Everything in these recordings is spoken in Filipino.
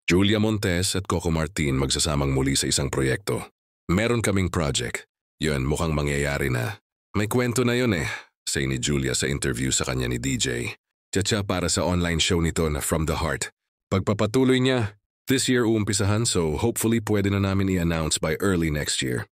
Julia Montes at Coco Martin magsasamang muli sa isang proyekto. Meron kaming project. Yun, mukhang mangyayari na. May kwento na yun eh, say ni Julia sa interview sa kanya ni DJ. Tiyatsa para sa online show nito na From the Heart. Pagpapatuloy niya, this year uumpisahan so hopefully pwede na namin i-announce by early next year.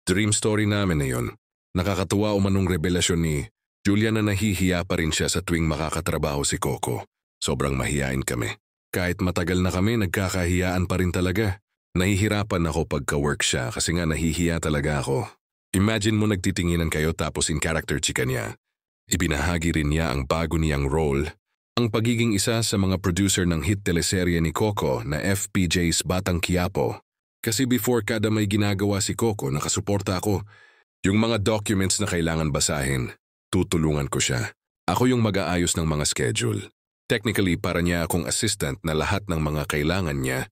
Dream story namin na yun. Nakakatuwa umanong revelasyon ni Julia na nahihiya pa rin siya sa tuwing makakatrabaho si Coco. Sobrang mahiyain kami. Kahit matagal na kami, nagkakahiyaan pa rin talaga. Nahihirapan ako pagka-work siya kasi nga nahihiya talaga ako. Imagine mo nagtitinginan kayo tapos in character chika niya. Ibinahagi rin niya ang bago niyang role. Ang pagiging isa sa mga producer ng hit teleserye ni Coco na FPJ's Batang Quiapo. Kasi before kada may ginagawa si Coco, nakasuporta ako. Yung mga documents na kailangan basahin, tutulungan ko siya. Ako yung mag-aayos ng mga schedule. Technically, para niya akong assistant na lahat ng mga kailangan niya,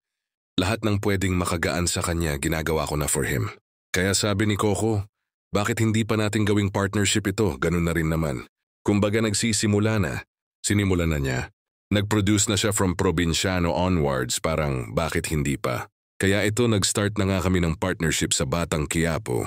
lahat ng pwedeng makagaan sa kanya ginagawa ko na for him. Kaya sabi ni Coco, bakit hindi pa natin gawing partnership ito? Ganun na rin naman. Kumbaga nagsisimula na, sinimulan na niya. Nag-produce na siya from Provinciano onwards, parang bakit hindi pa. Kaya ito nag-start na nga kami ng partnership sa Batang Quiapo.